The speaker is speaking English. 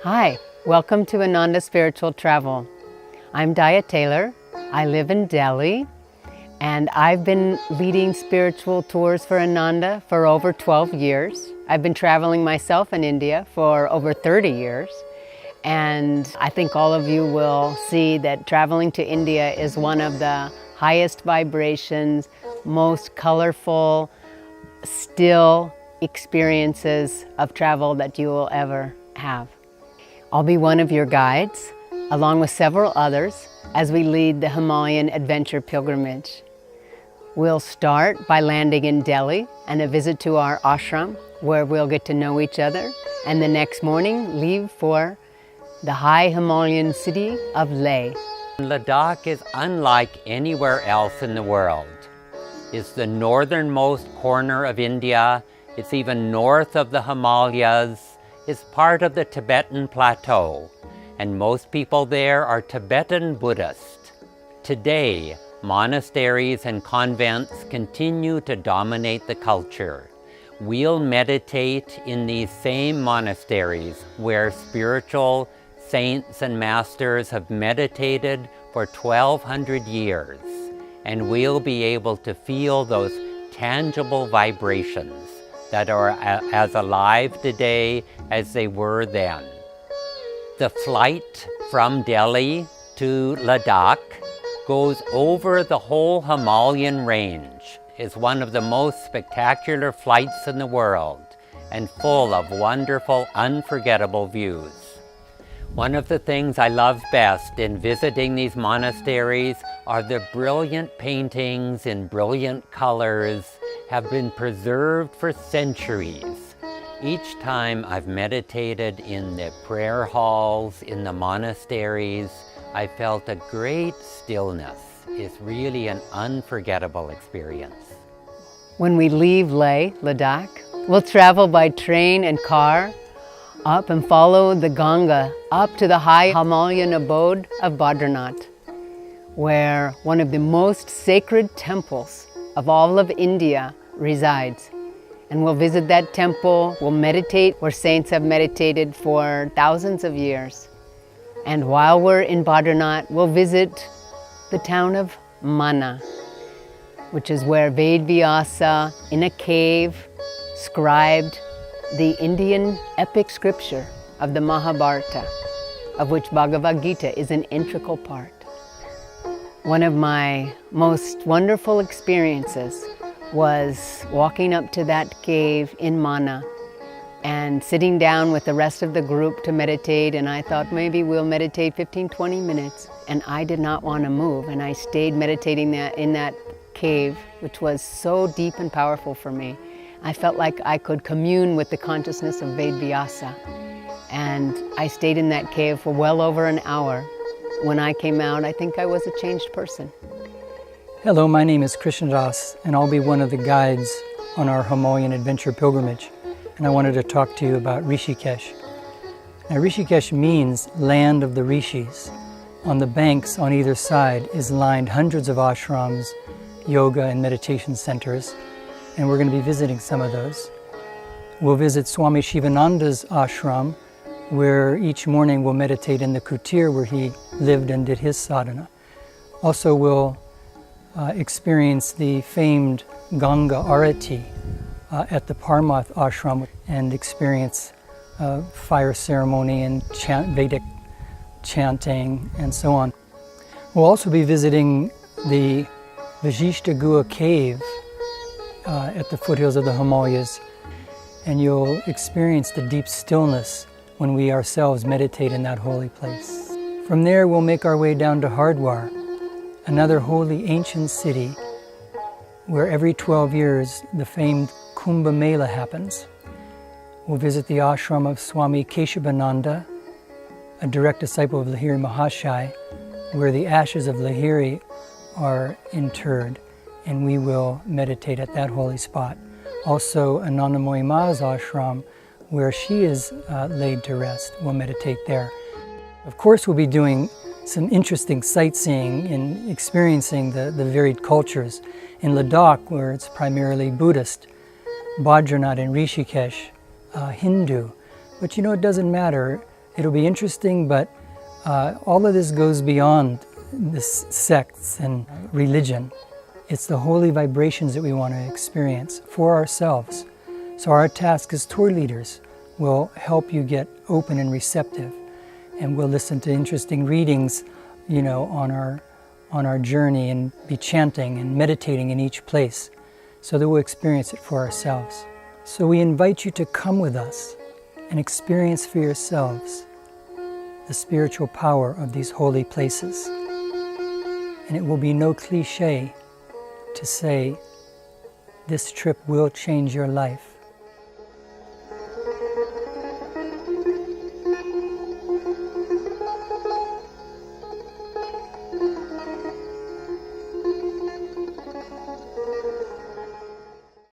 Hi, welcome to Ananda Spiritual Travel. I'm Keshava Taylor. I live in Delhi, and I've been leading spiritual tours for Ananda for over 12 years. I've been traveling myself in India for over 30 years, and I think all of you will see that traveling to India is one of the highest vibrations, most colorful, still experiences of travel that you will ever have. I'll be one of your guides, along with several others, as we lead the Himalayan Adventure Pilgrimage. We'll start by landing in Delhi and a visit to our ashram, where we'll get to know each other, and the next morning leave for the high Himalayan city of Leh. Ladakh is unlike anywhere else in the world. It's the northernmost corner of India. It's even north of the Himalayas. It's part of the Tibetan plateau, and most people there are Tibetan Buddhist. Today, monasteries and convents continue to dominate the culture. We'll meditate in these same monasteries where spiritual saints and masters have meditated for 1,200 years, and we'll be able to feel those tangible vibrations that are as alive today as they were then. The flight from Delhi to Ladakh goes over the whole Himalayan range. It's one of the most spectacular flights in the world and full of wonderful, unforgettable views. One of the things I love best in visiting these monasteries are the brilliant paintings in brilliant colors have been preserved for centuries. Each time I've meditated in the prayer halls, in the monasteries, I felt a great stillness. It's really an unforgettable experience. When we leave Leh, Ladakh, we'll travel by train and car up and follow the Ganga up to the high Himalayan abode of Badrinath, where one of the most sacred temples of all of India resides. And we'll visit that temple, we'll meditate where saints have meditated for thousands of years. And while we're in Badrinath, we'll visit the town of Mana, which is where Ved-Vyasa, in a cave, scribed the Indian epic scripture of the Mahabharata, of which Bhagavad Gita is an integral part. One of my most wonderful experiences was walking up to that cave in Mana and sitting down with the rest of the group to meditate, and I thought maybe we'll meditate 15-20 minutes, and I did not want to move, and I stayed meditating in that cave, which was so deep and powerful for me. I felt like I could commune with the consciousness of Ved-Vyasa, and I stayed in that cave for well over an hour. When I came out, I think I was a changed person. Hello, my name is Krishna, and I'll be one of the guides on our Himalayan Adventure Pilgrimage. And I wanted to talk to you about Rishikesh. Now, Rishikesh means land of the rishis. On the banks on either side is lined hundreds of ashrams, yoga and meditation centers, and we're going to be visiting some of those. We'll visit Swami Shivananda's ashram, where each morning we'll meditate in the kutir where he lived and did his sadhana. Also, we'll experience the famed Ganga Arati at the Parmath ashram and experience fire ceremony and Vedic chanting and so on. We'll also be visiting the Vajishta Gua cave at the foothills of the Himalayas, and you'll experience the deep stillness when we ourselves meditate in that holy place. From there, we'll make our way down to Hardwar, another holy ancient city where every 12 years the famed Kumbh Mela happens. We'll visit the ashram of Swami Keshavananda, a direct disciple of Lahiri Mahashai, where the ashes of Lahiri are interred, and we will meditate at that holy spot. Also, Anandamoyi Ma's ashram, where she is laid to rest. We'll meditate there. Of course, we'll be doing some interesting sightseeing and experiencing the varied cultures. In Ladakh, where it's primarily Buddhist, Badrinath and Rishikesh, Hindu. But you know, it doesn't matter. It'll be interesting, but all of this goes beyond this sects and religion. It's the holy vibrations that we want to experience for ourselves. So our task as tour leaders will help you get open and receptive, and we'll listen to interesting readings, you know, on our journey, and be chanting and meditating in each place so that we'll experience it for ourselves. So we invite you to come with us and experience for yourselves the spiritual power of these holy places. And it will be no cliche to say this trip will change your life.